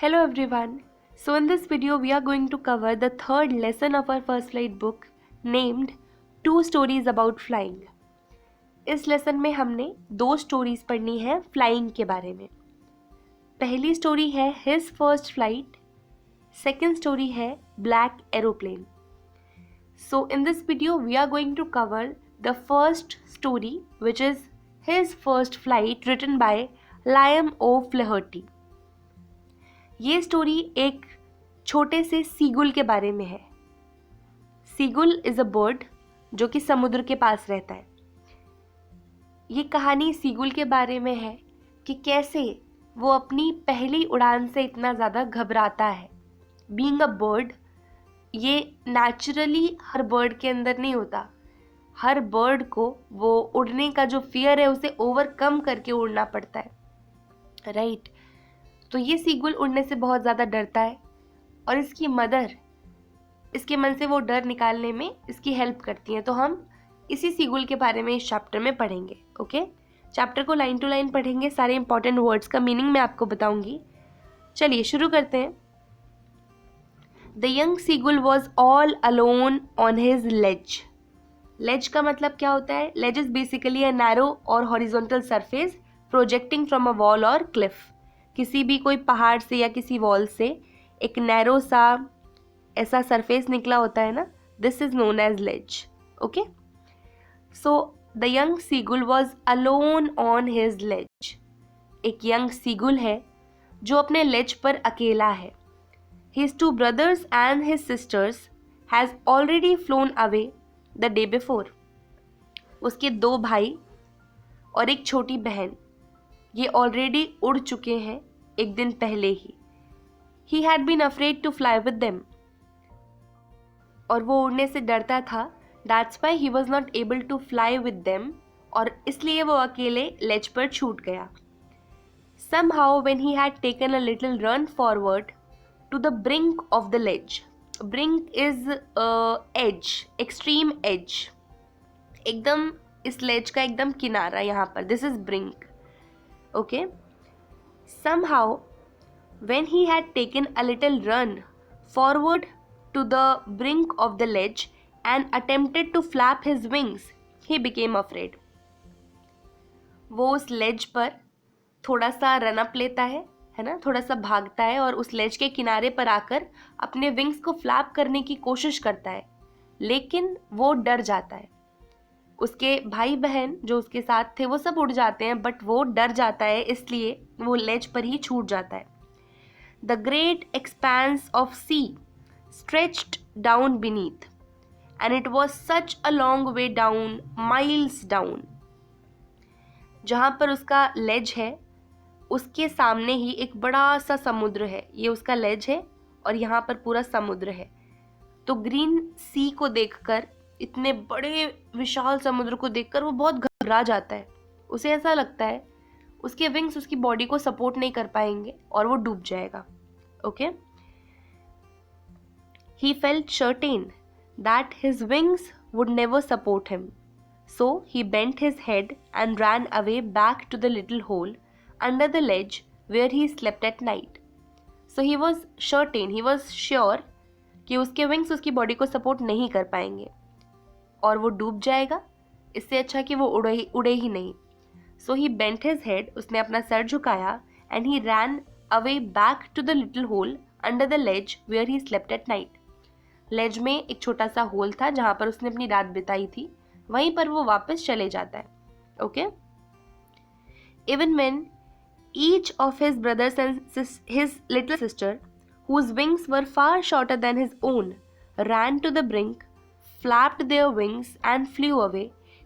Hello everyone. So in this video we are going to cover the third lesson of our first flight book named Two Stories About Flying. इस lesson में हमने दो stories पढ़नी है flying के बारे में. पहली स्टोरी है his first flight, second story है black aeroplane. So in this video we are going to cover the first story which is his first flight written by Liam O Flaherty. ये story एक छोटे से seagull के बारे में है. Seagull is a bird जो कि समुद्र के पास रहता है. ये कहानी सीगुल के बारे में है कि कैसे वो अपनी पहली उड़ान से इतना ज़्यादा घबराता है. बीइंग अ बर्ड, ये नेचुरली हर बर्ड के अंदर नहीं होता. हर बर्ड को वो उड़ने का जो फियर है उसे ओवरकम करके उड़ना पड़ता है, राइट. तो ये सीगुल उड़ने से बहुत ज़्यादा डरता है और इसकी मदर इसके मन से वो डर निकालने में इसकी हेल्प करती हैं. तो हम इसी सीगुल के बारे में इस चैप्टर में पढ़ेंगे. ओके, चैप्टर को लाइन टू लाइन पढ़ेंगे. सारे इंपॉर्टेंट वर्ड्स का मीनिंग मैं आपको बताऊंगी. चलिए शुरू करते हैं. The young seagull was all alone on his ledge. Ledge का मतलब क्या होता है? Ledge is basically a narrow और horizontal surface projecting from a wall और क्लिफ. किसी भी कोई पहाड़ से या किसी वॉल से एक नैरो सा ऐसा सरफेस निकला होता है ना, this is known as ledge. Okay, so the young seagull was alone on his ledge. एक यंग सीगुल है जो अपने लेज पर अकेला है. His two brothers and his sisters has already phloem away the day before. उसके दो भाई और एक छोटी बहन ये ऑलरेडी उड़ चुके हैं एक दिन पहले ही. He had been afraid to fly with them. और वो उड़ने से डरता था. That's why he was not able to fly with them. और इसलिए वो अकेले लेज पर छूट गया. Somehow when he had taken a little run forward to the brink of the ledge. Brink is edge, extreme edge. एकदम इस लेज का एकदम किनारा यहाँ पर. This is brink. Okay, somehow when he had taken a little run forward to the brink of the ledge and attempted to flap his wings, he became afraid. वो उस लेज पर थोड़ा सा रन अप लेता है ना, थोड़ा सा भागता है और उस लेज के किनारे पर आकर अपने विंग्स को फ्लैप करने की कोशिश करता है, लेकिन वो डर जाता है. उसके भाई बहन जो उसके साथ थे वो सब उड़ जाते हैं, बट वो डर जाता है, इसलिए वो लेज पर ही छूट जाता है. The great expanse of sea stretched down beneath and it was such a long way down, miles down. जहाँ पर उसका लेज है उसके सामने ही एक बड़ा सा समुद्र है. ये उसका लेज है और यहाँ पर पूरा समुद्र है. तो ग्रीन सी को देखकर, इतने बड़े विशाल समुद्र को देखकर वो बहुत घबरा जाता है. उसे ऐसा लगता है उसके विंग्स उसकी बॉडी को सपोर्ट नहीं कर पाएंगे और वो डूब जाएगा. Okay, he felt certain that his wings would never support him, so he bent his head and ran away back to the little hole under the ledge where he slept at night. So he was certain, he was sure कि उसके wings उसकी body को support नहीं कर पाएंगे और वो डूब जाएगा. इससे अच्छा कि वो उड़े ही नहीं. So he bent his head, उसने अपना सर झुकाया, and he ran away back to the little hole under the ledge where he slept at night. Ledge में एक छोटा सा होल था जहाँ पर उसने अपनी रात बिताई थी, वहीं पर वो वापस चले जाता है. Okay, even when each of his brothers and his little sister whose wings were far shorter than his own ran to the brink, flapped their wings and flew away,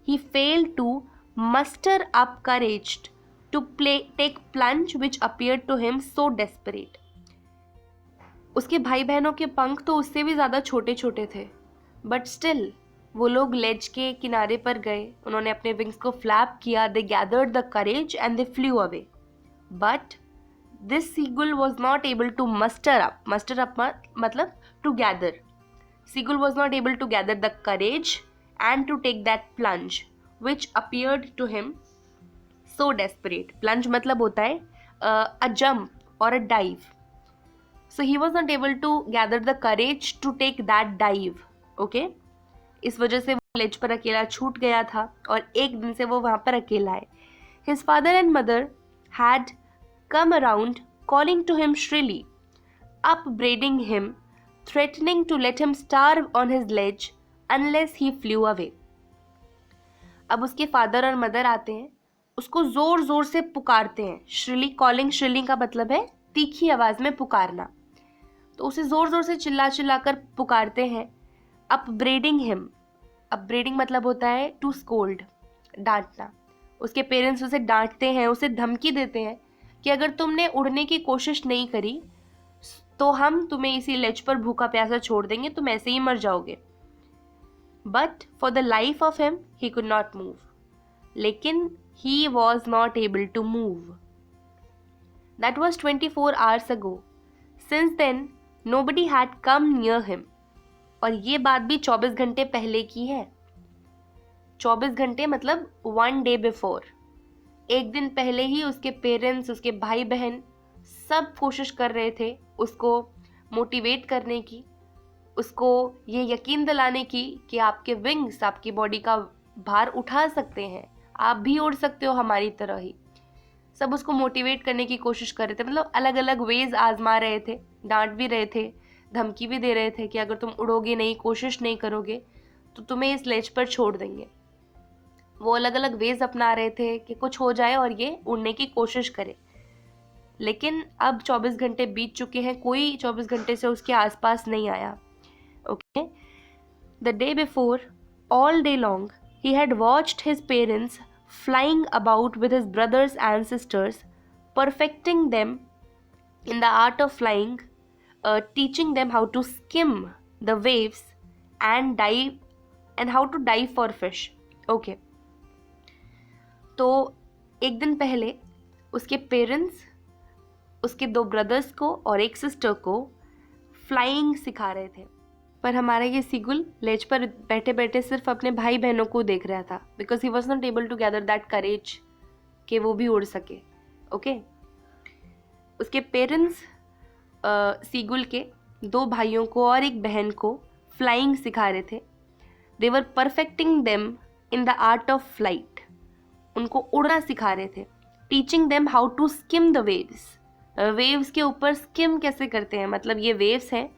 he failed to muster up courage to take plunge which appeared to him so desperate. उसके भाई बहनों के पंख तो उससे भी ज़्यादा छोटे छोटे थे, बट स्टिल वो लोग लेज के किनारे पर गए, उन्होंने अपने विंग्स को फ्लैप किया. They gathered the courage and they flew away, but this seagull was not able to muster up. Muster up मतलब to gather. Seagull was not able to gather the courage and to take that plunge which appeared to him so desperate. Plunge मतलब होता है a jump or a dive. So he was not able to gather the courage to take that dive. Okay? इस वजह से वो लेज पर अकेला छूट गया था और एक दिन से वो वहाँ पर अकेला है. His father and mother had come around calling to him shrilly, upbraiding him, threatening to let him starve on his ledge unless he flew away. अब उसके फादर और मदर आते हैं, उसको जोर जोर से पुकारते हैं. श्रिली, कॉलिंग, श्रिली का मतलब है तीखी आवाज में पुकारना. तो उसे जोर जोर से चिल्ला चिल्ला कर पुकारते हैं. अपब्रेडिंग हिम, अपब्रेडिंग मतलब होता है टू स्कोल्ड, डांटना. उसके पेरेंट्स उसे डांटते हैं, उसे धमकी देते हैं कि अगर तुमने उड़ने की कोशिश नहीं करी तो हम तुम्हें इसी लेज पर भूखा प्यासा छोड़ देंगे, तुम ऐसे ही मर जाओगे. But for the life of him he could not move. लेकिन he was not able to move. That was 24 hours ago. Since then, nobody had come near him. और ये बात भी 24 घंटे पहले की है. 24 घंटे मतलब 1 day before. एक दिन पहले ही उसके पेरेंट्स, उसके भाई बहन सब कोशिश कर रहे थे उसको मोटिवेट करने की, उसको ये यकीन दिलाने की कि आपके विंग्स आपकी बॉडी का भार उठा सकते हैं, आप भी उड़ सकते हो हमारी तरह ही. सब उसको मोटिवेट करने की कोशिश कर रहे थे. मतलब अलग अलग वेज आजमा रहे थे, डांट भी रहे थे, धमकी भी दे रहे थे कि अगर तुम उड़ोगे नहीं, कोशिश नहीं करोगे तो तुम्हें इस लेज पर छोड़ देंगे. वो अलग अलग वेज अपना रहे थे कि कुछ हो जाए और ये उड़ने की कोशिश करे. लेकिन अब 24 घंटे बीत चुके हैं, कोई 24 घंटे से उसके आसपास नहीं आया. Okay, the day before, all day long, he had watched his parents flying about with his brothers and sisters, perfecting them in the art of flying, teaching them how to skim the waves and dive and how to dive for fish. Okay. तो एक दिन पहले उसके parents उसके 2 brothers को और एक sister को फ्लाइंग सिखा रहे थे. पर हमारा ये सीगुल लेज पर बैठे बैठे सिर्फ अपने भाई बहनों को देख रहा था, because he was not able to gather that courage कि वो भी उड़ सके. ओके, उसके पेरेंट्स सीगुल के 2 भाइयों को और एक बहन को फ्लाइंग सिखा रहे थे. They were perfecting them in the art of flight. उनको उड़ना सिखा रहे थे. Teaching them how to skim the waves. Waves के ऊपर स्किम कैसे करते हैं, मतलब ये वेव्स हैं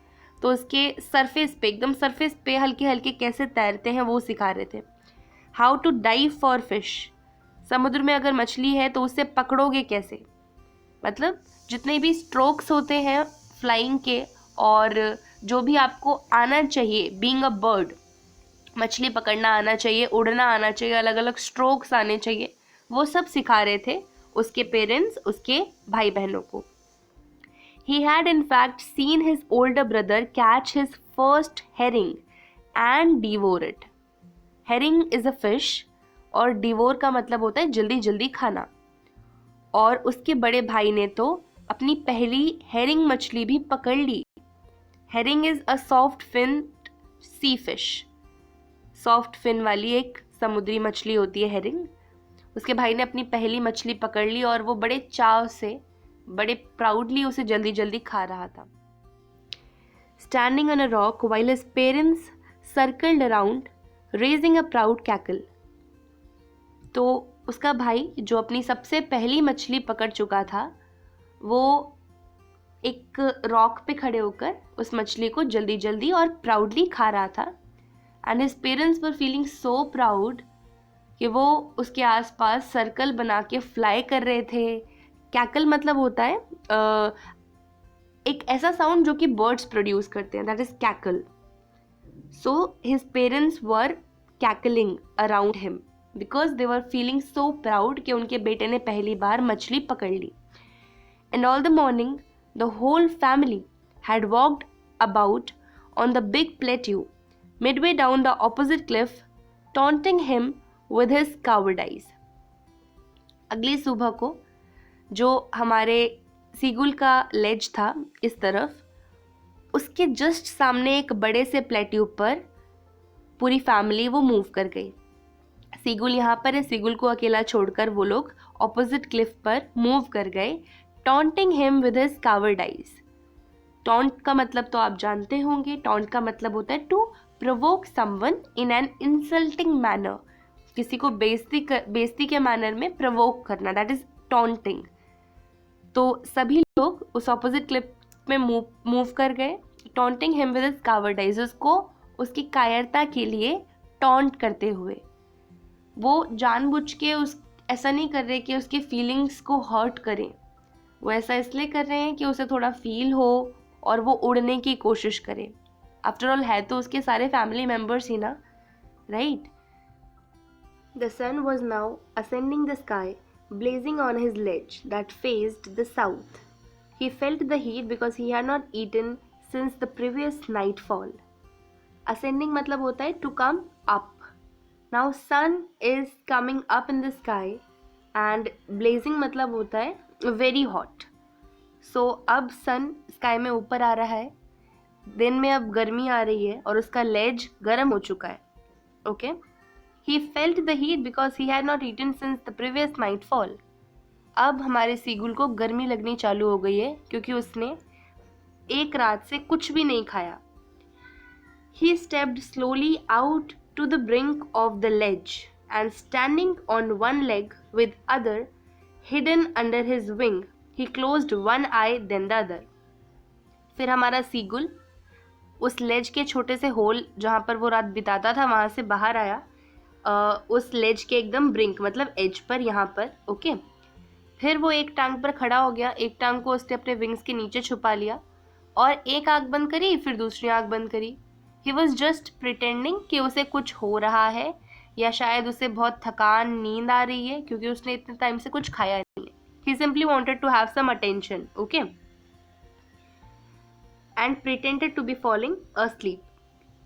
तो उसके सरफेस पे, एकदम सरफेस पे हल्के हल्के कैसे तैरते हैं वो सिखा रहे थे. How to dive for fish. समुद्र में अगर मछली है तो उससे पकड़ोगे कैसे. मतलब जितने भी स्ट्रोक्स होते हैं फ्लाइंग के और जो भी आपको आना चाहिए, बीइंग अ बर्ड, मछली पकड़ना आना चाहिए, उड़ना आना चाहिए, अलग अलग स्ट्रोक्स आने चाहिए, वो सब सिखा रहे थे उसके पेरेंट्स उसके भाई बहनों को. He had in fact seen his older brother catch his first herring and devour it. Herring is a fish और devour का मतलब होता है जल्दी जल्दी खाना. और उसके बड़े भाई ने तो अपनी पहली herring मछली भी पकड़ ली. Herring is a soft finned sea fish. Soft fin वाली एक समुद्री मछली होती है herring. उसके भाई ने अपनी पहली मछली पकड़ ली और वो बड़े चाव से, बड़े प्राउडली उसे जल्दी जल्दी खा रहा था. Standing on a rock while his parents circled around, raising a proud cackle. तो उसका भाई जो अपनी सबसे पहली मछली पकड़ चुका था, वो एक रॉक पे खड़े होकर उस मछली को जल्दी जल्दी और प्राउडली खा रहा था. And his parents were feeling so proud कि वो उसके आसपास सर्कल बना के फ्लाई कर रहे थे. कैकल मतलब होता है एक ऐसा साउंड जो कि बर्ड्स प्रोड्यूस करते हैं, that is cackle. So his parents were cackling around him because they were feeling so proud कि उनके बेटे ने पहली बार मछली पकड़ ली. And all the morning the whole family had walked about on the big plateau midway down the opposite cliff, taunting him with his cowardice. अगली सुबह को जो हमारे सीगुल का लेज था इस तरफ, उसके जस्ट सामने एक बड़े से प्लेट्यू पर पूरी फैमिली वो मूव कर गई. सीगुल यहाँ पर है, सीगुल को अकेला छोड़कर वो लोग ऑपोजिट क्लिफ पर मूव कर गए. Taunting him with his coward eyes. Taunt का मतलब तो आप जानते होंगे, टॉन्ट का मतलब होता है to provoke someone in an insulting manner, किसी को बेइज्जती के मैनर में प्रोवोक करना, दैट इज टॉन्टिंग। तो सभी लोग उस ऑपोजिट क्लिप में मूव कर गए, टॉन्टिंग हिम विद हिज कावर्डाइज, उसको उसकी कायरता के लिए टॉन्ट करते हुए। वो जानबूझ के ऐसा नहीं कर रहे कि उसके फीलिंग्स को हर्ट करें, वो ऐसा इसलिए कर रहे हैं कि उसे थोड़ा फील हो और वो उड़ने की कोशिश करे। आफ्टर ऑल है तो उसके सारे फैमिली मेम्बर्स ही ना, right. The sun was now ascending the sky, blazing on his ledge that faced the south. He felt the heat because he had not eaten since the previous nightfall. Ascending मतलब होता है to come up. Now sun is coming up in the sky and blazing मतलब होता है very hot. So अब sun sky में ऊपर आ रहा है, दिन में अब गर्मी आ रही है और उसका ledge गर्म हो चुका है, okay? He felt the heat because he had not eaten since the previous nightfall. अब हमारे सीगुल को गर्मी लगनी चालू हो गई है क्योंकि उसने एक रात से कुछ भी नहीं खाया. He stepped slowly out to the brink of the ledge and standing on one leg with other hidden under his wing, he closed one eye then the other. फिर हमारा सीगुल उस लेज के छोटे से होल जहाँ पर वो रात बिताता था वहाँ से बाहर आया, उस लेज के एकदम ब्रिंक मतलब एज पर, यहाँ पर, ओके. फिर वो एक टांग पर खड़ा हो गया, एक टांग को उसने अपने विंग्स के नीचे छुपा लिया और एक आँख बंद करी, फिर दूसरी आँख बंद करी. ही वॉज जस्ट प्रिटेंडिंग कि उसे कुछ हो रहा है या शायद उसे बहुत थकान, नींद आ रही है क्योंकि उसने इतने टाइम से कुछ खाया नहीं है. He simply wanted to have some attention, okay, and pretended to be falling asleep.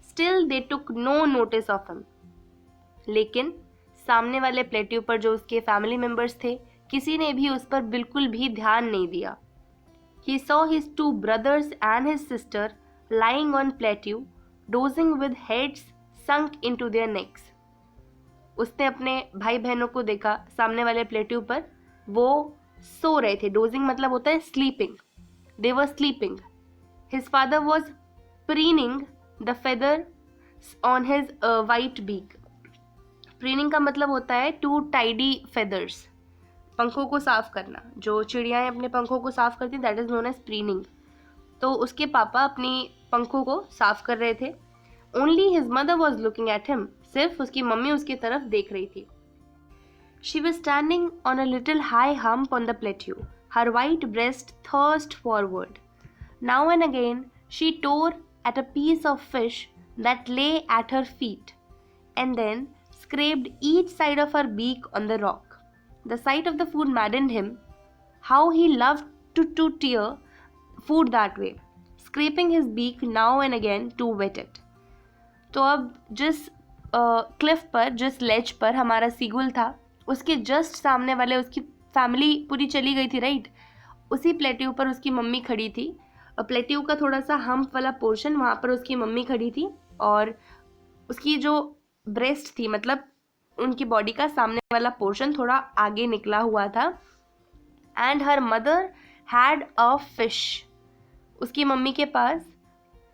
Still they took no notice of him. लेकिन सामने वाले प्लेट्यू पर जो उसके फैमिली मेंबर्स थे, किसी ने भी उस पर बिल्कुल भी ध्यान नहीं दिया. He saw his two brothers and his sister lying on plateau, dozing with heads sunk into their necks. उसने अपने भाई बहनों को देखा सामने वाले प्लेट्यू पर, वो सो रहे थे. डोजिंग मतलब होता है sleeping. They were sleeping. His father was preening the feathers on his white beak. Preening का मतलब होता है टू टाइडी फेदर्स, पंखों को साफ करना. जो चिड़ियाएँ अपने पंखों को साफ करती, that is known as preening. तो उसके पापा अपनी पंखों को साफ कर रहे थे. Only his mother was looking at him, सिर्फ उसकी मम्मी उसकी तरफ देख रही थी. She was standing on a little high hump on the plateau, her white breast thrust forward. Now and again she tore at a piece of fish that lay at her feet and then scraped each side of her beak on the rock. The sight of the food maddened him. How he loved to tear food that way, scraping his beak now and again to wet it. तो अब जिस Cliff पर, जिस लेज पर हमारा seagull था, उसके just सामने वाले उसकी फैमिली पूरी चली गई थी, राइट. उसी प्लेट्यू पर उसकी मम्मी खड़ी थी. प्लेट्यू का थोड़ा सा हम्प वाला पोर्शन, वहाँ पर उसकी मम्मी खड़ी थी और उसकी जो ब्रेस्ट थी, मतलब उनकी बॉडी का सामने वाला पोर्शन थोड़ा आगे निकला हुआ था. And her mother had a fish. उसकी मम्मी के पास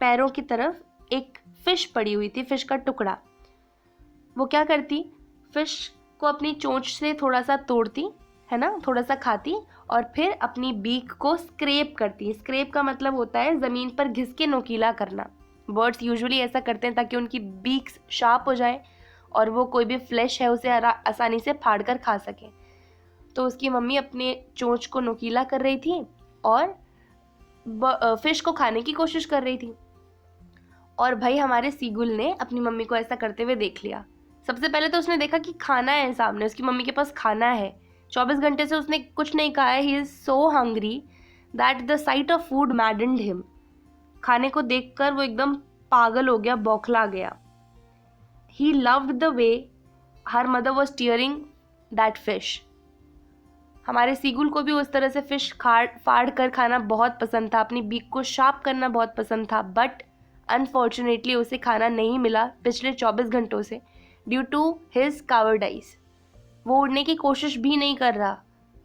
पैरों की तरफ एक फिश पड़ी हुई थी, फिश का टुकड़ा. वो क्या करती, फिश को अपनी चोंच से थोड़ा सा तोड़ती है ना, थोड़ा सा खाती और फिर अपनी बीक को स्क्रैप करती. स्क्रैप का मतलब होता है ज़मीन पर घिस के नोकीला करना. बर्ड्स यूजुअली ऐसा करते हैं ताकि उनकी बीक्स शार्प हो जाए और वो कोई भी फ्लैश है उसे आसानी से फाड़ कर खा सके. तो उसकी मम्मी अपने चोंच को नोकीला कर रही थी और फिश को खाने की कोशिश कर रही थी. और भाई हमारे सीगुल ने अपनी मम्मी को ऐसा करते हुए देख लिया. सबसे पहले तो उसने देखा कि खाना है सामने, उसकी मम्मी के पास खाना है. 24 घंटे से उसने कुछ नहीं खाया. He is so hungry that the site of food मैडेंड him. खाने को देखकर वो एकदम पागल हो गया, बौखला गया. He loved the way her mother was tearing that fish. हमारे सीगुल को भी उस तरह से फिश फाड़ कर खाना बहुत पसंद था, अपनी बीक को शार्प करना बहुत पसंद था. बट अनफॉर्चुनेटली उसे खाना नहीं मिला पिछले 24 घंटों से, ड्यू टू हिज कावर्डाइज. वो उड़ने की कोशिश भी नहीं कर रहा.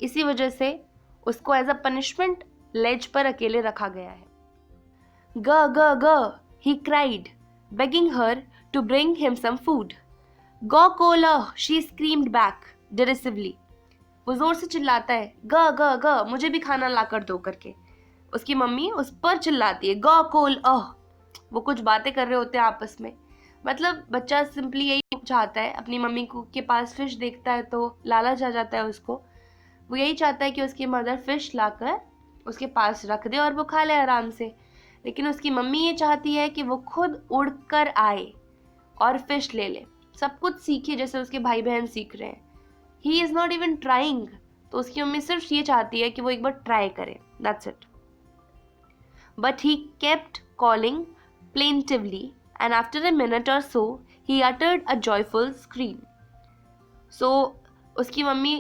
इसी वजह से उसको एज अ पनिशमेंट लेज पर अकेले रखा गया है. G, he cried, begging her to bring him some food. Go Cola, she screamed back derisively. वो जोर से चिल्लाता है, ग मुझे भी खाना ला कर दो करके. उसकी मम्मी उस पर चिल्लाती है, गो कोल अह. वो कुछ बातें कर रहे होते हैं आपस में. मतलब बच्चा सिंपली यही चाहता है, अपनी मम्मी को के पास फिश देखता है तो लालच आ जाता है उसको. वो यही चाहता है कि उसकी मदर फिश लाकर उसके पास रख दे और वो खा ले आराम से. लेकिन उसकी मम्मी ये चाहती है कि वो खुद उड़कर आए और फिश ले ले, सब कुछ सीखे जैसे उसके भाई बहन सीख रहे हैं. He is not even trying. तो उसकी मम्मी सिर्फ ये चाहती है कि वो एक बार ट्राई करे. That's it. But he kept calling plaintively, and after a minute or so, he uttered a joyful scream. So, उसकी मम्मी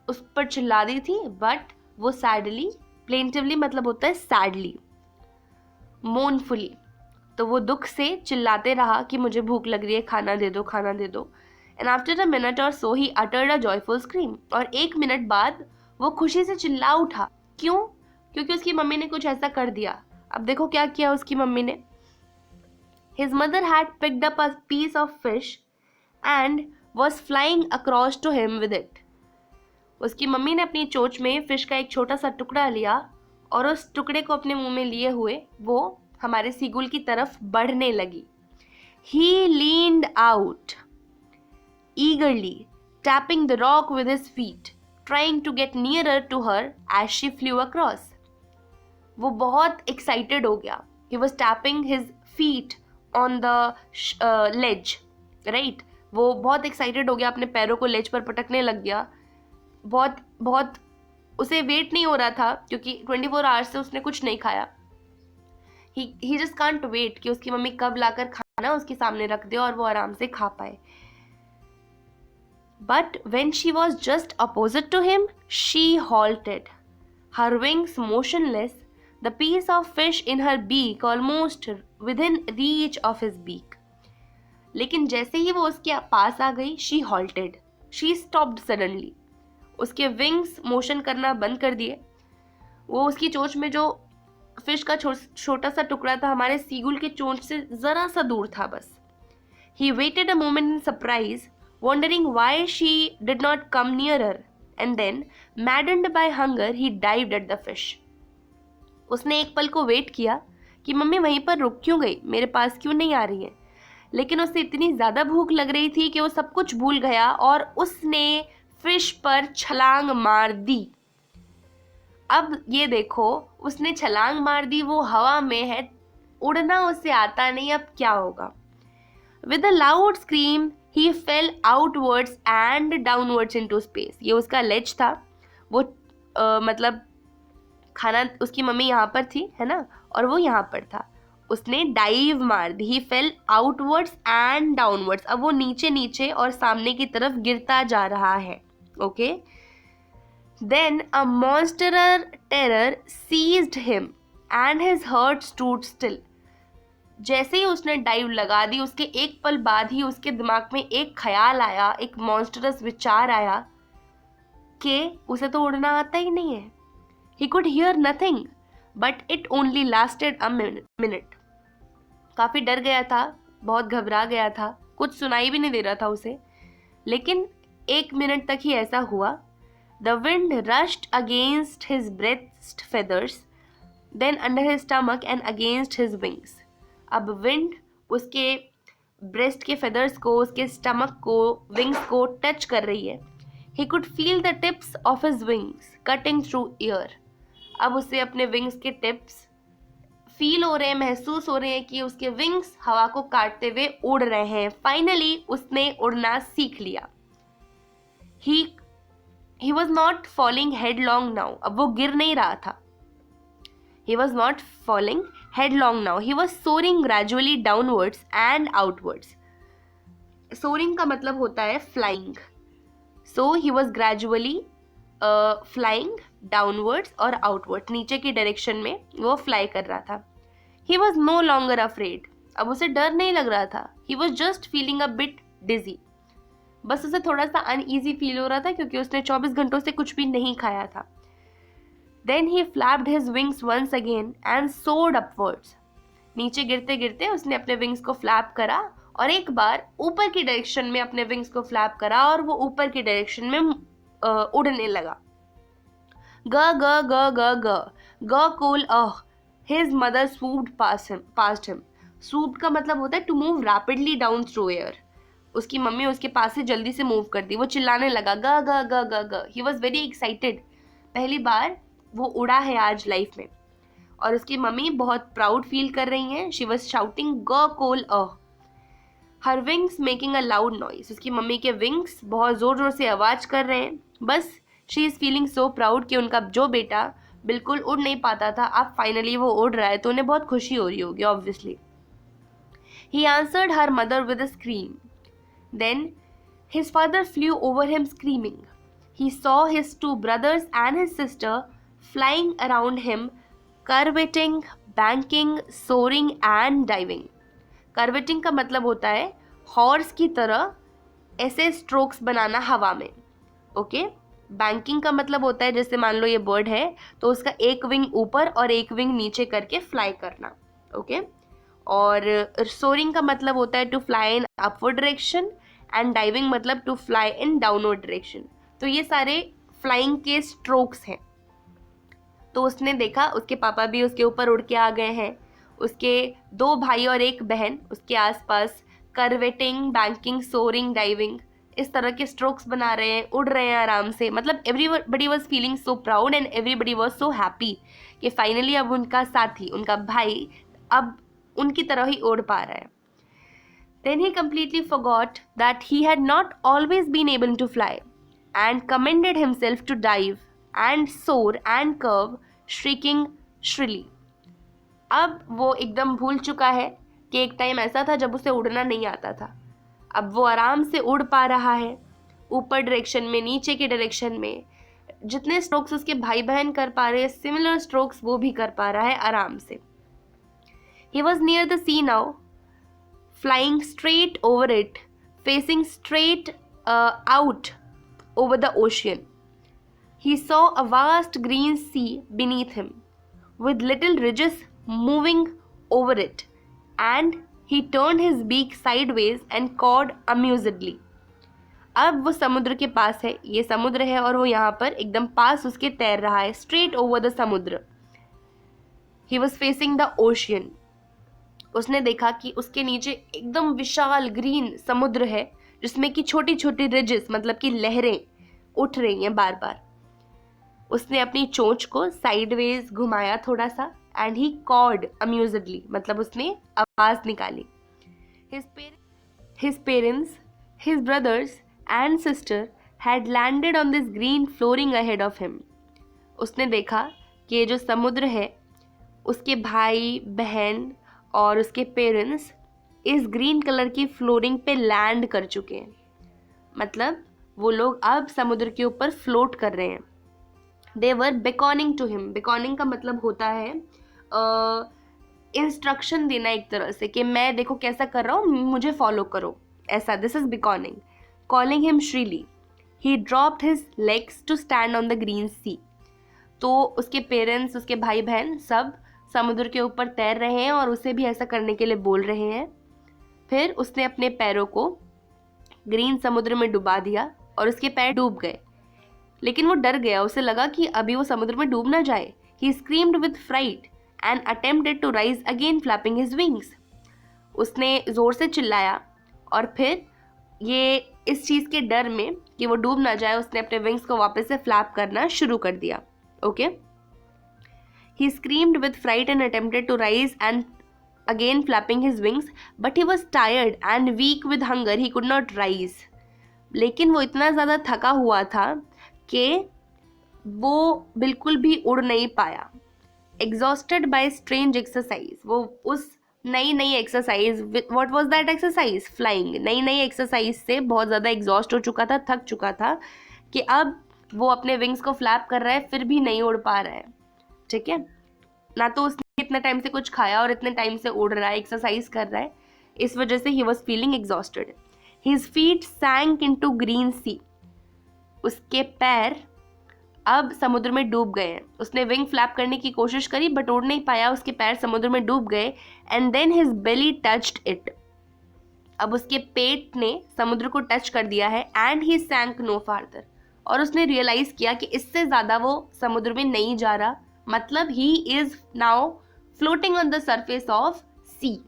उस पर चिल्ला दी थी, but वो sadly, plaintively मतलब होता है sadly, mournfully. तो वो दुख से चिल्लाते रहा कि मुझे भूख लग रही है, खाना दे दो, खाना दे दो. And after a minute or so, he uttered a joyful scream. और 1 मिनट बाद वो खुशी से चिल्ला उठा. क्यों? क्योंकि उसकी मम्मी ने कुछ ऐसा कर दिया. अब देखो क्या किया उसकी मम्मी ने. His mother had picked up a piece of fish and was flying across to him with it. उसकी मम्मी ने अपनी चोंच में फिश का एक छोटा सा टुकड़ा लिया और उस टुकड़े को अपने मुंह में लिए हुए वो हमारे सीगुल की तरफ बढ़ने लगी. He leaned out eagerly, tapping the rock with his feet, trying to get nearer to her as she flew across. वो बहुत excited हो गया. He was tapping his feet on the ledge, right? वो बहुत excited हो गया, अपने पैरों को ledge पर पटकने लग गया. बहुत उसे वेट नहीं हो रहा था क्योंकि 24 आवर्स से उसने कुछ नहीं खाया. He just can't wait कि उसकी मम्मी कब लाकर खाना उसके सामने रख दे और वो आराम से खा पाए. But when she was just opposite to him, she halted, her wings motionless, the piece of fish in her beak almost within reach of his beak. लेकिन जैसे ही वो उसके पास आ गई, she halted, she stopped suddenly. उसके wings motion करना बंद कर दिए. वो उसकी चोंच में जो फिश का छोटा सा टुकड़ा था हमारे सीगुल के चोंच से जरा सा दूर था बस. He waited a moment in surprise, wondering why she did not come nearer, and then, maddened by hunger, he dived at the fish. उसने एक पल को वेट किया कि मम्मी वहीं पर रुक क्यों गई, मेरे पास क्यों नहीं आ रही है. लेकिन उसे इतनी ज़्यादा भूख लग रही थी कि वो सब कुछ भूल गया और उसने फिश पर छलांग मार दी. अब ये देखो, उसने छलांग मार दी, वो हवा में है, उड़ना उसे आता नहीं, अब क्या होगा. With a loud scream, he fell outwards and downwards into space. ये उसका ledge था. वो मतलब खाना उसकी मम्मी यहाँ पर थी, है ना, और वो यहाँ पर था. उसने डाइव मार दी. He fell outwards and downwards. अब वो नीचे नीचे और सामने की तरफ गिरता जा रहा है. Okay? Then a monster terror seized him and his heart stood still. जैसे ही उसने डाइव लगा दी, उसके एक पल बाद ही उसके दिमाग में एक ख्याल आया, एक मॉन्स्टरस विचार आया कि उसे तो उड़ना आता ही नहीं है. He could hear nothing, but it only lasted a minute. काफ़ी डर गया था, बहुत घबरा गया था, कुछ सुनाई भी नहीं दे रहा था उसे. लेकिन 1 मिनट तक ही ऐसा हुआ. The wind rushed against his breast feathers, then under his stomach and against his wings. अब विंड उसके ब्रेस्ट के फेदर्स को, उसके स्टमक को, विंग्स को टच कर रही है. He could feel the tips of his wings cutting through air. अब उसे अपने विंग्स के टिप्स फील हो रहे हैं, महसूस हो रहे हैं कि उसके विंग्स हवा को काटते हुए उड़ रहे हैं. फाइनली उसने उड़ना सीख लिया. He was not falling headlong now. अब वो गिर नहीं रहा था. He was not falling headlong now. He was soaring gradually downwards and outwards. Soaring का मतलब होता है flying. So he was gradually flying downwards और outwards. नीचे की direction में वो fly कर रहा था. He was no longer afraid. अब उसे डर नहीं लग रहा था. He was just feeling a bit dizzy. बस उसे थोड़ा सा uneasy feel हो रहा था क्योंकि उसने 24 घंटों से कुछ भी नहीं खाया था. Then he flapped his wings once again and soared upwards. नीचे गिरते गिरते उसने अपने विंग्स को फ्लैप करा और एक बार ऊपर की डायरेक्शन में अपने विंग्स को फ्लैप करा और वो ऊपर की डायरेक्शन में उड़ने लगा। ग ग ग ग ग ग कूल his mother swooped past him. Swooped का मतलब होता है to move rapidly down through air. उसकी मम्मी उसके पास से जल्दी से मूव कर दी। वो चिल्लाने लगा ग ग ग ग ग। He was very excited. पहली बार वो उड़ा है आज लाइफ में और उसकी मम्मी बहुत प्राउड फील कर रही हैं। शी वॉज शाउटिंग ग कोल her wings making a loud noise. उसकी मम्मी के विंग्स बहुत जोर जोर से आवाज कर रहे हैं। बस she is feeling so proud कि उनका जो बेटा बिल्कुल उड़ नहीं पाता था अब फाइनली वो उड़ रहा है, तो उन्हें बहुत खुशी हो रही होगी obviously. He answered her mother with a scream. Then his father flew over him screaming. He saw his two brothers and his sister flying around him, curveting, banking, soaring and diving. Curveting का मतलब होता है horse की तरह ऐसे strokes बनाना हवा में। Okay banking का मतलब होता है जैसे मान लो ये बर्ड है तो उसका एक विंग ऊपर और एक विंग नीचे करके फ्लाई करना। ओके और सोरिंग का मतलब होता है to fly in upward direction and diving मतलब to fly in downward direction. तो ये सारे फ्लाइंग के स्ट्रोक्स हैं। तो उसने देखा उसके पापा भी उसके ऊपर उड़ के आ गए हैं, उसके दो भाई और एक बहन उसके आसपास करवेटिंग, बैंकिंग, सोरिंग, डाइविंग इस तरह के स्ट्रोक्स बना रहे हैं, उड़ रहे हैं आराम से। मतलब everybody was feeling so proud and everybody was so happy कि फाइनली अब उनका साथी, उनका भाई अब उनकी तरह ही उड़ पा रहा है। Then he completely forgot that he had not always been able to fly and commended himself to dive and soar and curve, shrieking shrilly. अब वो एकदम भूल चुका है कि एक टाइम ऐसा था जब उसे उड़ना नहीं आता था। अब वो आराम से उड़ पा रहा है, ऊपर डायरेक्शन में, नीचे के डायरेक्शन में। जितने स्ट्रोक्स उसके भाई बहन कर पा रहे हैं सिमिलर स्ट्रोक्स वो भी कर पा रहा है आराम से। He was near the sea now, flying straight over it, facing straight out over the ocean. He saw a vast green sea beneath him, with little ridges moving over it, and he turned his beak sideways and cawed amusedly. अब वो समुद्र के पास है, ये समुद्र है और वो यहाँ पर एकदम पास उसके तैर रहा है, straight over the समुद्र. He was facing the ocean. उसने देखा कि उसके नीचे एकदम विशाल ग्रीन समुद्र है जिसमें कि छोटी छोटी रिजेस मतलब कि लहरें उठ रही हैं बार बार। उसने अपनी चोंच को साइडवेज घुमाया थोड़ा सा एंड ही कॉड अम्यूजडली मतलब उसने आवाज निकाली। His parents, his brothers and sister had landed on this green flooring ahead of him. उसने देखा कि ये जो समुद्र है उसके भाई बहन और उसके पेरेंट्स इस ग्रीन कलर की फ्लोरिंग पे लैंड कर चुके हैं। मतलब वो लोग अब समुद्र के ऊपर फ्लोट कर रहे हैं। दे वर बेकॉनिंग टू हिम। बेकॉनिंग का मतलब होता है इंस्ट्रक्शन देना एक तरह से कि मैं देखो कैसा कर रहा हूँ, मुझे फॉलो करो, ऐसा। This is beckoning. Calling him shrilly. He dropped his legs to stand on the green sea. तो उसके पेरेंट्स, उसके भाई बहन सब समुद्र के ऊपर तैर रहे हैं और उसे भी ऐसा करने के लिए बोल रहे हैं। फिर उसने अपने पैरों को ग्रीन समुद्र में डुबा दिया और उसके पैर डूब गए। लेकिन वो डर गया, उसे लगा कि अभी वो समुद्र में डूब ना जाए। He screamed with fright and attempted to rise again flapping his wings. उसने ज़ोर से चिल्लाया और फिर ये इस चीज़ के डर में कि वो डूब ना जाए उसने अपने विंग्स को वापस से फ्लैप करना शुरू कर दिया। Okay He screamed with fright and attempted to rise and again flapping his wings, but he was tired and weak with hunger. He could not rise. लेकिन वो इतना ज़्यादा थका हुआ था कि वो बिल्कुल भी उड़ नहीं पाया। Exhausted by strange exercise. वो उस नई exercise, what was that exercise? Flying. नई एक्सरसाइज से बहुत ज़्यादा एग्जॉस्ट हो चुका था, थक चुका था कि अब वो अपने विंग्स को फ्लैप कर रहा है फिर भी नहीं उड़ पा रहा है। ठीक है ना, तो उसने इतने टाइम से कुछ खाया और इतने टाइम से उड़ रहा है, एक्सरसाइज कर रहा है, इस वजह से he was feeling exhausted. His feet sank into green sea. उसके पैर अब समुद्र में डूब गए हैं। उसने विंग फ्लैप करने की कोशिश करी बट उड़ नहीं पाया, उसके पैर समुद्र में डूब गए। And then his belly touched it, अब उसके पेट ने समुद्र को टच कर दिया है। एंड ही सैंक नो फार्दर, और उसने रियलाइज किया कि इससे ज़्यादा वो समुद्र में नहीं जा रहा, मतलब he is now floating on the surface of sea.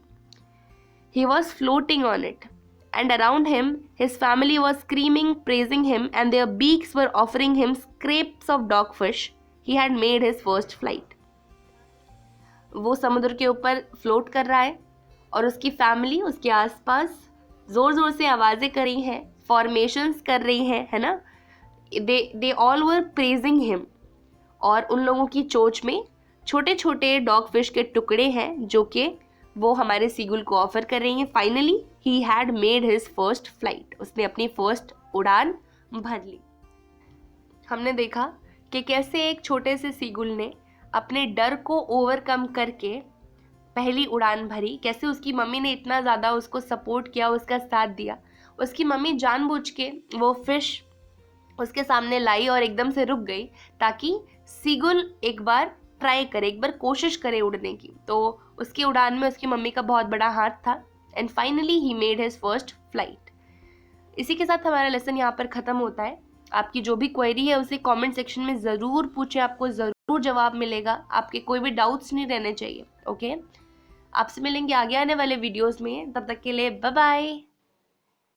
He was floating on it and around him his family was screaming, praising him, and their beaks were offering him scraps of dogfish. He had made his first flight. वो समुद्र के ऊपर float कर रहा है और उसकी family उसके आसपास जोर जोर से आवाज़ें कर रही हैं, फॉर्मेशंस कर रही हैं, है ना। They all were praising him, और उन लोगों की चोंच में छोटे छोटे डॉग फिश के टुकड़े हैं जो कि वो हमारे सीगुल को ऑफर कर रही हैं। Finally he had made his first flight, उसने अपनी फर्स्ट उड़ान भर ली। हमने देखा कि कैसे एक छोटे से सीगुल ने अपने डर को ओवरकम करके पहली उड़ान भरी, कैसे उसकी मम्मी ने इतना ज़्यादा उसको सपोर्ट किया, उसका साथ दिया। उसकी मम्मी जानबूझ के वो फिश उसके सामने लाई और एकदम से रुक गई ताकि सीगुल एक बार ट्राई करे, एक बार कोशिश करे उड़ने की। तो उसकी उड़ान में उसकी मम्मी का बहुत बड़ा हाथ था। And finally he made his first flight. इसी के साथ हमारा लेसन यहाँ पर ख़त्म होता है। आपकी जो भी क्वेरी है उसे कमेंट सेक्शन में ज़रूर पूछें, आपको ज़रूर जवाब मिलेगा। आपके कोई भी डाउट्स नहीं रहने चाहिए। ओके, आपसे मिलेंगे आगे आने वाले वीडियोज़ में, तब तक के लिए बाय बाय।